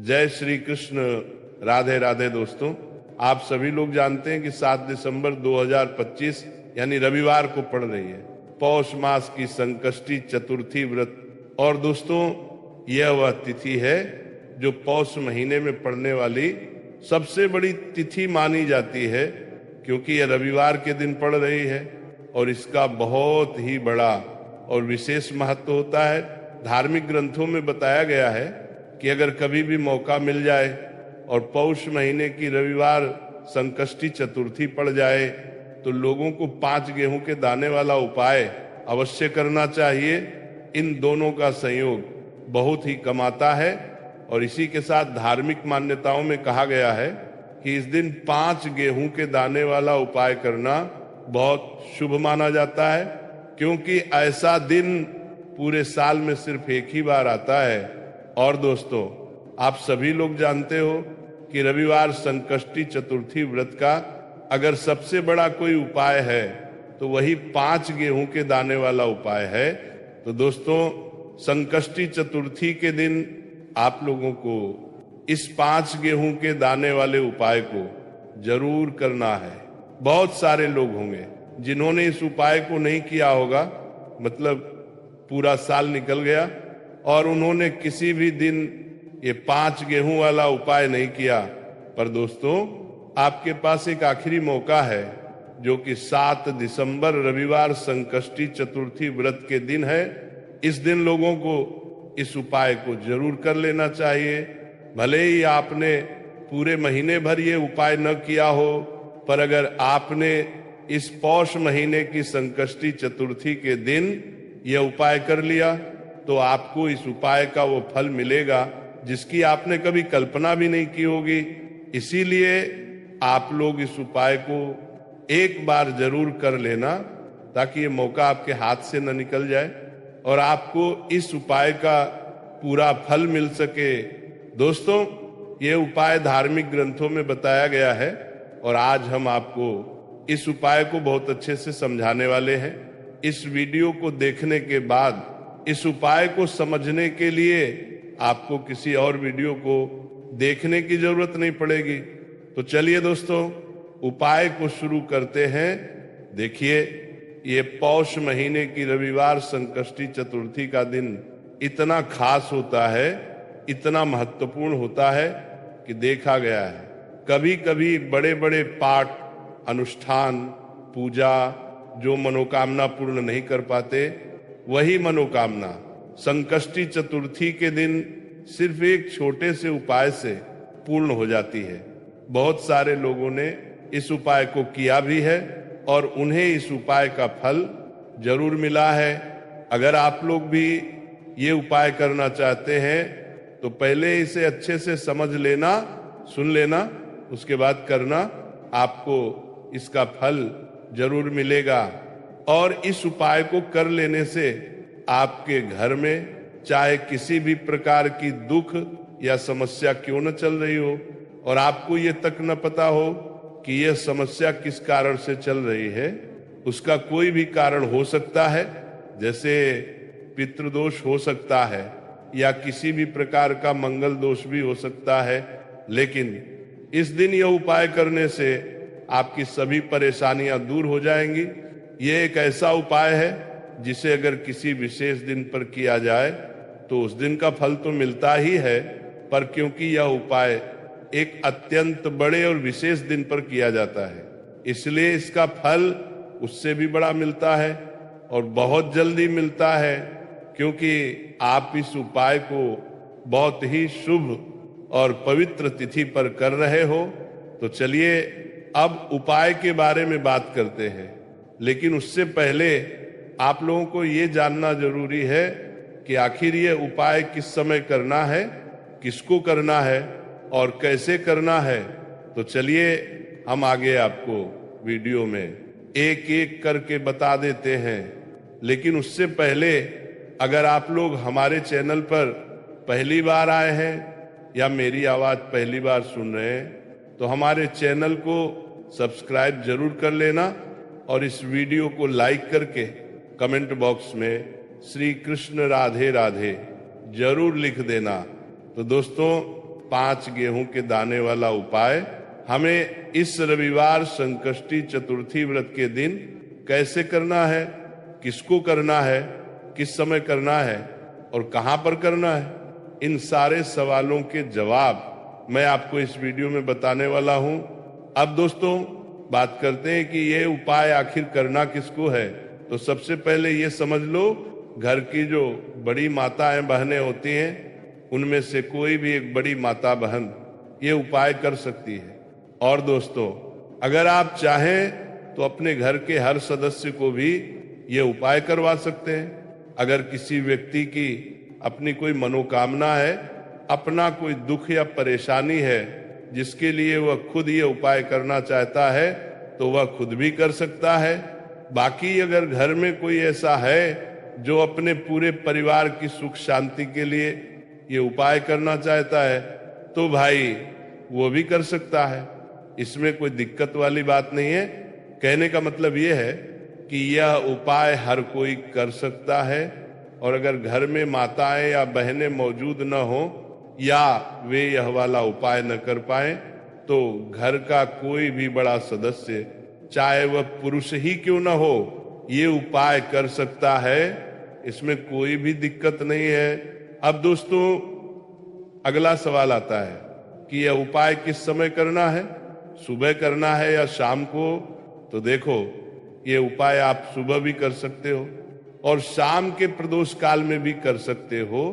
जय श्री कृष्ण। राधे राधे दोस्तों, आप सभी लोग जानते हैं कि 7 दिसंबर 2025 यानी रविवार को पड़ रही है पौष मास की संकष्टी चतुर्थी व्रत। और दोस्तों, यह वह तिथि है जो पौष महीने में पड़ने वाली सबसे बड़ी तिथि मानी जाती है, क्योंकि यह रविवार के दिन पड़ रही है और इसका बहुत ही बड़ा और विशेष महत्व होता है। धार्मिक ग्रंथों में बताया गया है कि अगर कभी भी मौका मिल जाए और पौष महीने की रविवार संकष्टी चतुर्थी पड़ जाए तो लोगों को 5 गेहूं के दाने वाला उपाय अवश्य करना चाहिए। इन दोनों का संयोग बहुत ही कमाता है और इसी के साथ धार्मिक मान्यताओं में कहा गया है कि इस दिन 5 गेहूं के दाने वाला उपाय करना बहुत शुभ माना जाता है, क्योंकि ऐसा दिन पूरे साल में सिर्फ एक ही बार आता है। और दोस्तों, आप सभी लोग जानते हो कि रविवार संकष्टी चतुर्थी व्रत का अगर सबसे बड़ा कोई उपाय है तो वही 5 गेहूं के दाने वाला उपाय है। तो दोस्तों, संकष्टी चतुर्थी के दिन आप लोगों को इस 5 गेहूं के दाने वाले उपाय को जरूर करना है। बहुत सारे लोग होंगे जिन्होंने इस उपाय को नहीं किया होगा, मतलब पूरा साल निकल गया और उन्होंने किसी भी दिन ये 5 गेहूं वाला उपाय नहीं किया। पर दोस्तों, आपके पास एक आखिरी मौका है, जो कि 7 दिसंबर रविवार संकष्टी चतुर्थी व्रत के दिन है। इस दिन लोगों को इस उपाय को जरूर कर लेना चाहिए। भले ही आपने पूरे महीने भर ये उपाय न किया हो, पर अगर आपने इस पौष महीने की संकष्टी चतुर्थी के दिन यह उपाय कर लिया तो आपको इस उपाय का वो फल मिलेगा जिसकी आपने कभी कल्पना भी नहीं की होगी। इसीलिए आप लोग इस उपाय को एक बार जरूर कर लेना, ताकि ये मौका आपके हाथ से न निकल जाए और आपको इस उपाय का पूरा फल मिल सके। दोस्तों, ये उपाय धार्मिक ग्रंथों में बताया गया है और आज हम आपको इस उपाय को बहुत अच्छे से समझाने वाले हैं। इस वीडियो को देखने के बाद इस उपाय को समझने के लिए आपको किसी और वीडियो को देखने की जरूरत नहीं पड़ेगी। तो चलिए दोस्तों, उपाय को शुरू करते हैं। देखिए, ये पौष महीने की रविवार संकष्टी चतुर्थी का दिन इतना खास होता है, इतना महत्वपूर्ण होता है कि देखा गया है कभी कभी बड़े बड़े पाठ, अनुष्ठान, पूजा जो मनोकामना पूर्ण नहीं कर पाते, वही मनोकामना संकष्टी चतुर्थी के दिन सिर्फ एक छोटे से उपाय से पूर्ण हो जाती है। बहुत सारे लोगों ने इस उपाय को किया भी है और उन्हें इस उपाय का फल जरूर मिला है। अगर आप लोग भी ये उपाय करना चाहते हैं तो पहले इसे अच्छे से समझ लेना, सुन लेना, उसके बाद करना, आपको इसका फल जरूर मिलेगा। और इस उपाय को कर लेने से आपके घर में चाहे किसी भी प्रकार की दुख या समस्या क्यों न चल रही हो और आपको ये तक न पता हो कि यह समस्या किस कारण से चल रही है, उसका कोई भी कारण हो सकता है। जैसे पितृदोष हो सकता है या किसी भी प्रकार का मंगल दोष भी हो सकता है, लेकिन इस दिन यह उपाय करने से आपकी सभी परेशानियां दूर हो जाएंगी। यह एक ऐसा उपाय है जिसे अगर किसी विशेष दिन पर किया जाए तो उस दिन का फल तो मिलता ही है, पर क्योंकि यह उपाय एक अत्यंत बड़े और विशेष दिन पर किया जाता है, इसलिए इसका फल उससे भी बड़ा मिलता है और बहुत जल्दी मिलता है, क्योंकि आप इस उपाय को बहुत ही शुभ और पवित्र तिथि पर कर रहे हो। तो चलिए अब उपाय के बारे में बात करते हैं, लेकिन उससे पहले आप लोगों को ये जानना जरूरी है कि आखिर ये उपाय किस समय करना है, किसको करना है और कैसे करना है। तो चलिए हम आगे आपको वीडियो में एक एक करके बता देते हैं। लेकिन उससे पहले अगर आप लोग हमारे चैनल पर पहली बार आए हैं या मेरी आवाज पहली बार सुन रहे हैं तो हमारे चैनल को सब्सक्राइब जरूर कर लेना और इस वीडियो को लाइक करके कमेंट बॉक्स में श्री कृष्ण राधे राधे जरूर लिख देना। तो दोस्तों, 5 गेहूं के दाने वाला उपाय हमें इस रविवार संकष्टी चतुर्थी व्रत के दिन कैसे करना है, किसको करना है, किस समय करना है और कहां पर करना है, इन सारे सवालों के जवाब मैं आपको इस वीडियो में बताने वाला हूं। अब दोस्तों बात करते हैं कि ये उपाय आखिर करना किसको है। तो सबसे पहले ये समझ लो, घर की जो बड़ी माताएं बहनें होती हैं उनमें से कोई भी एक बड़ी माता बहन ये उपाय कर सकती है। और दोस्तों अगर आप चाहें तो अपने घर के हर सदस्य को भी ये उपाय करवा सकते हैं। अगर किसी व्यक्ति की अपनी कोई मनोकामना है, अपना कोई दुख या परेशानी है जिसके लिए वह खुद ये उपाय करना चाहता है तो वह खुद भी कर सकता है। बाकी अगर घर में कोई ऐसा है जो अपने पूरे परिवार की सुख शांति के लिए ये उपाय करना चाहता है तो भाई वो भी कर सकता है, इसमें कोई दिक्कत वाली बात नहीं है। कहने का मतलब ये है कि यह उपाय हर कोई कर सकता है और अगर घर में माताएं या बहनें मौजूद न हो या वे यह वाला उपाय न कर पाए तो घर का कोई भी बड़ा सदस्य, चाहे वह पुरुष ही क्यों न हो, ये उपाय कर सकता है, इसमें कोई भी दिक्कत नहीं है। अब दोस्तों अगला सवाल आता है कि यह उपाय किस समय करना है, सुबह करना है या शाम को। तो देखो ये उपाय आप सुबह भी कर सकते हो और शाम के प्रदोष काल में भी कर सकते हो।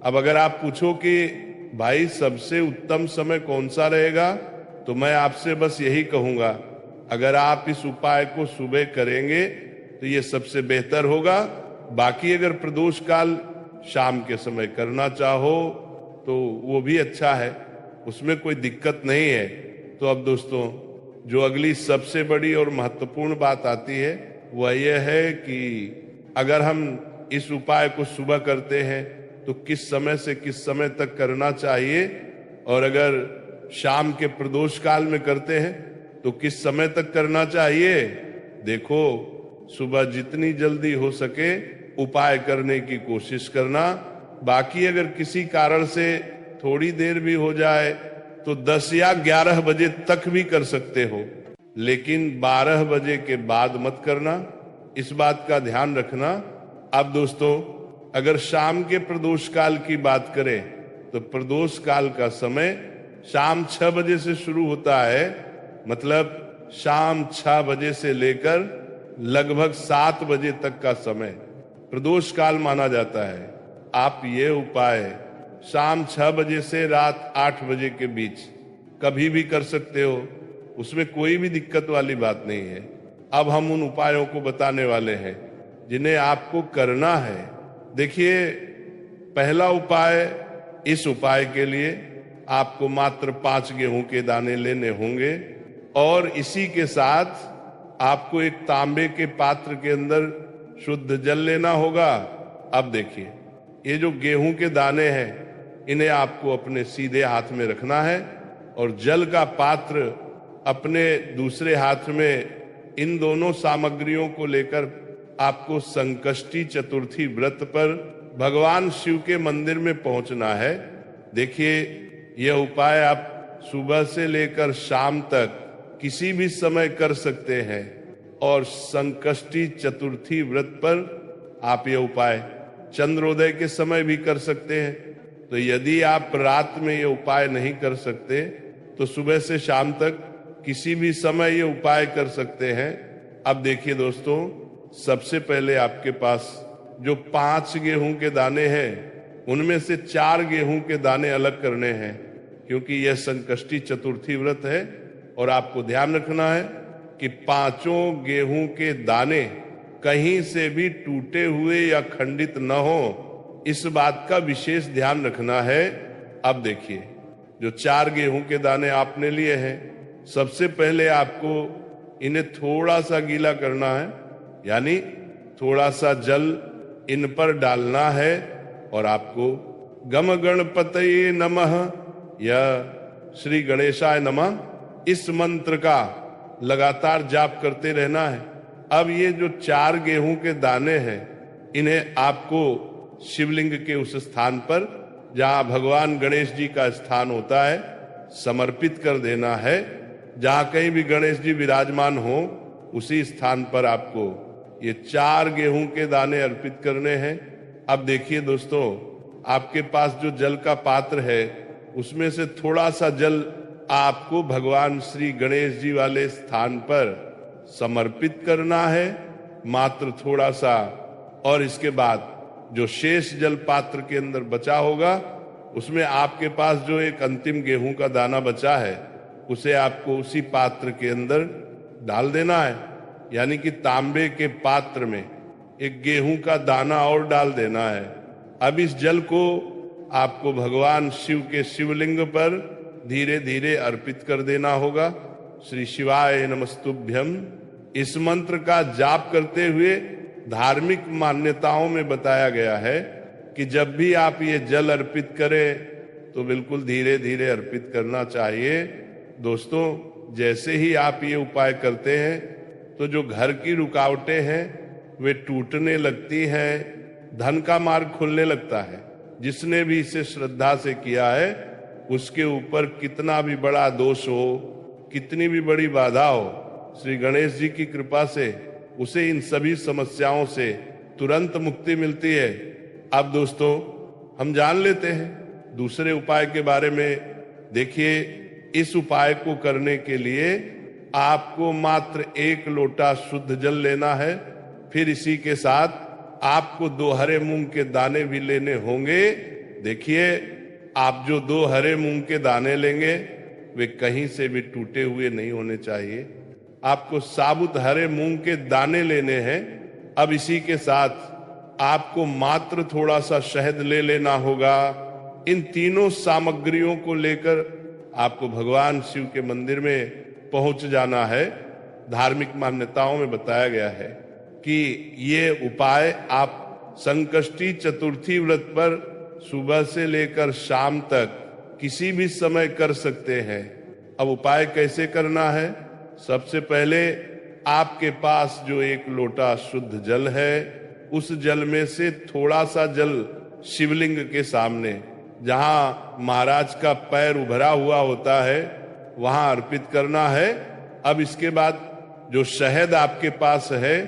अब अगर आप पूछो कि भाई सबसे उत्तम समय कौन सा रहेगा, तो मैं आपसे बस यही कहूंगा, अगर आप इस उपाय को सुबह करेंगे तो ये सबसे बेहतर होगा। बाकी अगर प्रदोष काल शाम के समय करना चाहो तो वो भी अच्छा है, उसमें कोई दिक्कत नहीं है। तो अब दोस्तों जो अगली सबसे बड़ी और महत्वपूर्ण बात आती है वह यह है कि अगर हम इस उपाय को सुबह करते हैं तो किस समय से किस समय तक करना चाहिए, और अगर शाम के प्रदोष काल में करते हैं तो किस समय तक करना चाहिए। देखो सुबह जितनी जल्दी हो सके उपाय करने की कोशिश करना। बाकी अगर किसी कारण से थोड़ी देर भी हो जाए तो 10 या 11 बजे तक भी कर सकते हो, लेकिन 12 बजे के बाद मत करना, इस बात का ध्यान रखना। अब दोस्तों अगर शाम के प्रदोष काल की बात करें तो प्रदोष काल का समय शाम 6 बजे से शुरू होता है, मतलब शाम 6 बजे से लेकर लगभग 7 बजे तक का समय प्रदोष काल माना जाता है। आप ये उपाय शाम 6 बजे से रात 8 बजे के बीच कभी भी कर सकते हो, उसमें कोई भी दिक्कत वाली बात नहीं है। अब हम उन उपायों को बताने वाले हैं जिन्हें आपको करना है। देखिए पहला उपाय, इस उपाय के लिए आपको मात्र 5 गेहूं के दाने लेने होंगे और इसी के साथ आपको एक तांबे के पात्र के अंदर शुद्ध जल लेना होगा। अब देखिए ये जो गेहूं के दाने हैं इन्हें आपको अपने सीधे हाथ में रखना है और जल का पात्र अपने दूसरे हाथ में इन दोनों सामग्रियों को लेकर आपको संकष्टी चतुर्थी व्रत पर भगवान शिव के मंदिर में पहुंचना है। देखिए यह उपाय आप सुबह से लेकर शाम तक किसी भी समय कर सकते हैं और संकष्टी चतुर्थी व्रत पर आप यह उपाय चंद्रोदय के समय भी कर सकते हैं। तो यदि आप रात में ये उपाय नहीं कर सकते तो सुबह से शाम तक किसी भी समय ये उपाय कर सकते हैं। अब देखिए दोस्तों, सबसे पहले आपके पास जो 5 गेहूं के दाने हैं उनमें से 4 गेहूं के दाने अलग करने हैं, क्योंकि यह संकष्टी चतुर्थी व्रत है और आपको ध्यान रखना है कि 5 गेहूं के दाने कहीं से भी टूटे हुए या खंडित न हो, इस बात का विशेष ध्यान रखना है। अब देखिए जो 4 गेहूं के दाने आपने लिए हैं, सबसे पहले आपको इन्हें थोड़ा सा गीला करना है, यानी थोड़ा सा जल इन पर डालना है और आपको गम गणपतये नमः या श्री गणेशाय नमः इस मंत्र का लगातार जाप करते रहना है। अब ये जो 4 गेहूं के दाने हैं इन्हें आपको शिवलिंग के उस स्थान पर जहां भगवान गणेश जी का स्थान होता है समर्पित कर देना है। जहां कहीं भी गणेश जी विराजमान हो उसी स्थान पर आपको ये 4 गेहूं के दाने अर्पित करने हैं। अब देखिए दोस्तों, आपके पास जो जल का पात्र है उसमें से थोड़ा सा जल आपको भगवान श्री गणेश जी वाले स्थान पर समर्पित करना है, मात्र थोड़ा सा। और इसके बाद जो शेष जल पात्र के अंदर बचा होगा उसमें आपके पास जो एक अंतिम गेहूं का दाना बचा है उसे आपको उसी पात्र के अंदर डाल देना है। यानी कि तांबे के पात्र में एक गेहूं का दाना और डाल देना है। अब इस जल को आपको भगवान शिव के शिवलिंग पर धीरे धीरे अर्पित कर देना होगा। श्री शिवाय नमस्तुभ्यम इस मंत्र का जाप करते हुए धार्मिक मान्यताओं में बताया गया है कि जब भी आप ये जल अर्पित करें तो बिल्कुल धीरे धीरे अर्पित करना चाहिए। दोस्तों, जैसे ही आप ये उपाय करते हैं तो जो घर की रुकावटें हैं वे टूटने लगती हैं, धन का मार्ग खुलने लगता है। जिसने भी इसे श्रद्धा से किया है उसके ऊपर कितना भी बड़ा दोष हो, कितनी भी बड़ी बाधा हो, श्री गणेश जी की कृपा से उसे इन सभी समस्याओं से तुरंत मुक्ति मिलती है। अब दोस्तों, हम जान लेते हैं दूसरे उपाय के बारे में। देखिए, इस उपाय को करने के लिए आपको मात्र 1 लोटा शुद्ध जल लेना है। फिर इसी के साथ आपको 2 हरे मूंग के दाने भी लेने होंगे। देखिए, आप जो 2 हरे मूंग के दाने लेंगे वे कहीं से भी टूटे हुए नहीं होने चाहिए। आपको साबुत हरे मूंग के दाने लेने हैं। अब इसी के साथ आपको मात्र थोड़ा सा शहद ले लेना होगा। इन तीनों सामग्रियों को लेकर आपको भगवान शिव के मंदिर में पहुंच जाना है। धार्मिक मान्यताओं में बताया गया है कि ये उपाय आप संकष्टी चतुर्थी व्रत पर सुबह से लेकर शाम तक किसी भी समय कर सकते हैं। अब उपाय कैसे करना है? सबसे पहले आपके पास जो 1 लोटा शुद्ध जल है उस जल में से थोड़ा सा जल शिवलिंग के सामने, जहां महाराज का पैर उभरा हुआ होता है, वहां अर्पित करना है। अब इसके बाद जो शहद आपके पास है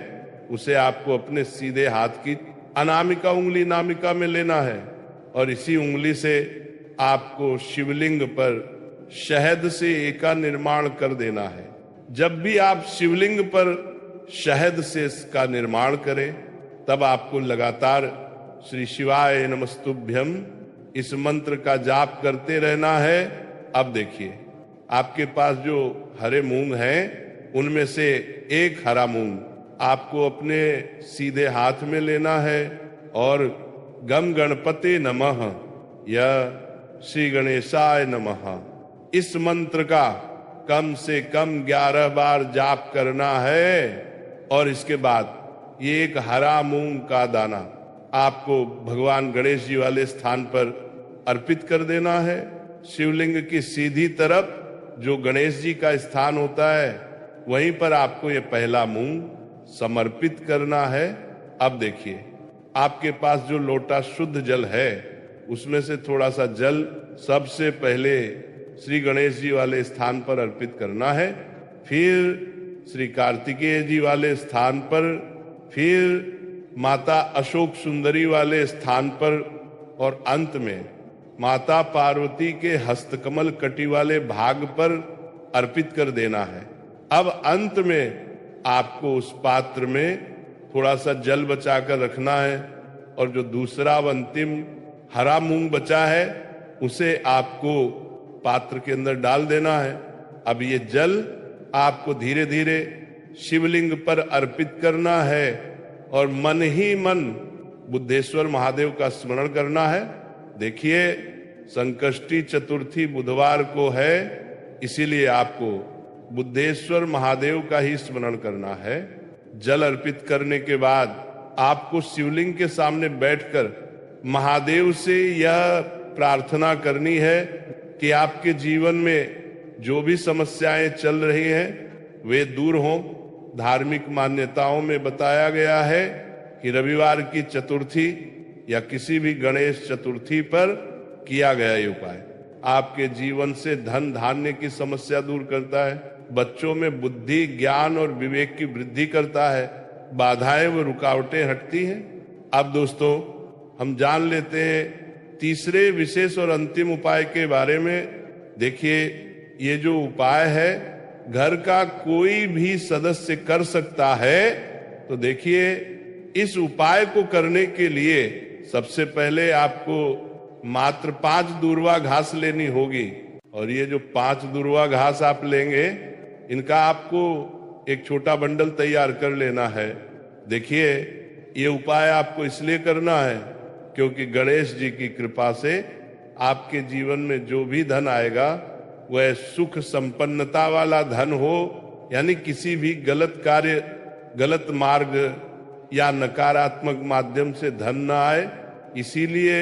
उसे आपको अपने सीधे हाथ की अनामिका उंगली नामिका में लेना है और इसी उंगली से आपको शिवलिंग पर शहद से एका निर्माण कर देना है। जब भी आप शिवलिंग पर शहद से इसका निर्माण करें तब आपको लगातार श्री शिवाय नमस्तुभ्यम इस मंत्र का जाप करते रहना है। अब देखिए, आपके पास जो हरे मूंग हैं उनमें से 1 हरा मूंग आपको अपने सीधे हाथ में लेना है और गम गणपते नमः या श्री गणेशाय नमः इस मंत्र का कम से कम 11 बार जाप करना है। और इसके बाद ये 1 हरा मूंग का दाना आपको भगवान गणेश जी वाले स्थान पर अर्पित कर देना है। शिवलिंग की सीधी तरफ जो गणेश जी का स्थान होता है वहीं पर आपको ये पहला मूंग समर्पित करना है। अब देखिए, आपके पास जो लोटा शुद्ध जल है उसमें से थोड़ा सा जल सबसे पहले श्री गणेश जी वाले स्थान पर अर्पित करना है, फिर श्री कार्तिकेय जी वाले स्थान पर, फिर माता अशोक सुंदरी वाले स्थान पर और अंत में माता पार्वती के हस्तकमल कटी वाले भाग पर अर्पित कर देना है। अब अंत में आपको उस पात्र में थोड़ा सा जल बचाकर रखना है और जो दूसरा अंतिम हरा मूंग बचा है उसे आपको पात्र के अंदर डाल देना है। अब ये जल आपको धीरे धीरे शिवलिंग पर अर्पित करना है और मन ही मन बुद्धेश्वर महादेव का स्मरण करना है। देखिए, संकष्टी चतुर्थी बुधवार को है, इसीलिए आपको बुद्धेश्वर महादेव का ही स्मरण करना है। जल अर्पित करने के बाद आपको शिवलिंग के सामने बैठकर महादेव से यह प्रार्थना करनी है कि आपके जीवन में जो भी समस्याएं चल रही हैं वे दूर हों। धार्मिक मान्यताओं में बताया गया है कि रविवार की चतुर्थी या किसी भी गणेश चतुर्थी पर किया गया ये उपाय आपके जीवन से धन धान्य की समस्या दूर करता है, बच्चों में बुद्धि ज्ञान और विवेक की वृद्धि करता है, बाधाएं व रुकावटें हटती हैं। अब दोस्तों हम जान लेते हैं तीसरे विशेष और अंतिम उपाय के बारे में। देखिए ये जो उपाय है घर का कोई भी सदस्य कर सकता है। तो देखिए इस उपाय को करने के लिए सबसे पहले आपको मात्र 5 दूर्वा घास लेनी होगी, और ये जो 5 दूर्वा घास आप लेंगे इनका आपको एक छोटा बंडल तैयार कर लेना है। देखिए ये उपाय आपको इसलिए करना है क्योंकि गणेश जी की कृपा से आपके जीवन में जो भी धन आएगा वह सुख संपन्नता वाला धन हो, यानी किसी भी गलत कार्य गलत मार्ग या नकारात्मक माध्यम से धन न आए। इसीलिए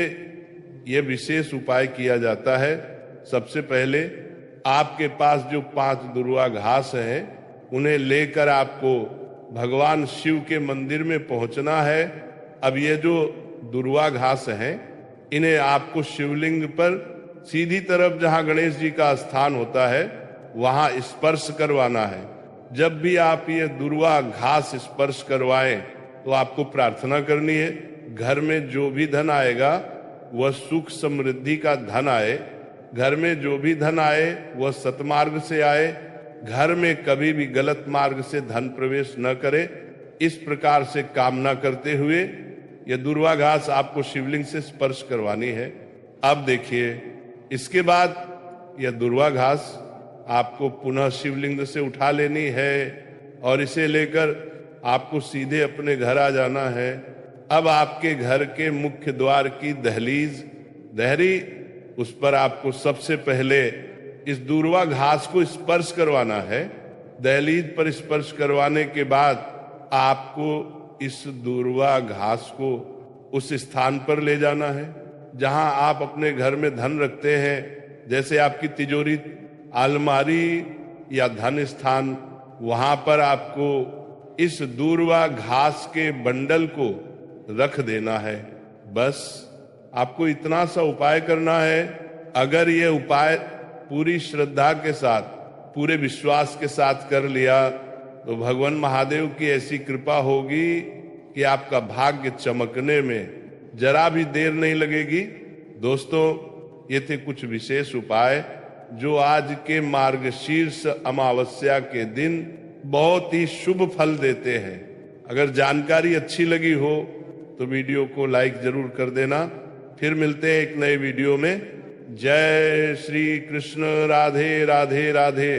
यह विशेष उपाय किया जाता है। सबसे पहले आपके पास जो 5 दुर्वा घास है उन्हें लेकर आपको भगवान शिव के मंदिर में पहुंचना है। अब ये जो दुर्वा घास हैं इन्हें आपको शिवलिंग पर सीधी तरफ जहां गणेश जी का स्थान होता है वहां स्पर्श करवाना है। जब भी आप ये दुर्वा घास स्पर्श करवाएं तो आपको प्रार्थना करनी है घर में जो भी धन आएगा वह सुख समृद्धि का धन आए, घर में जो भी धन आए वह सतमार्ग से आए, घर में कभी भी गलत मार्ग से धन प्रवेश न करे। इस प्रकार से कामना करते हुए यह दुर्वा घास आपको शिवलिंग से स्पर्श करवानी है। अब देखिए इसके बाद यह दुर्वा घास आपको पुनः शिवलिंग से उठा लेनी है और इसे लेकर आपको सीधे अपने घर आ जाना है। अब आपके घर के मुख्य द्वार की दहरी उस पर आपको सबसे पहले इस दूर्वा घास को स्पर्श करवाना है। दहलीज पर स्पर्श करवाने के बाद आपको इस दूर्वा घास को उस स्थान पर ले जाना है जहां आप अपने घर में धन रखते हैं, जैसे आपकी तिजोरी, अलमारी या धन स्थान। वहां पर आपको इस दूर्वा घास के बंडल को रख देना है। बस आपको इतना सा उपाय करना है। अगर ये उपाय पूरी श्रद्धा के साथ, पूरे विश्वास के साथ कर लिया तो भगवान महादेव की ऐसी कृपा होगी कि आपका भाग्य चमकने में जरा भी देर नहीं लगेगी। दोस्तों ये थे कुछ विशेष उपाय जो आज के मार्गशीर्ष अमावस्या के दिन बहुत ही शुभ फल देते हैं। अगर जानकारी अच्छी लगी हो तो वीडियो को लाइक जरूर कर देना। फिर मिलते हैं एक नए वीडियो में। जय श्री कृष्ण। राधे राधे राधे।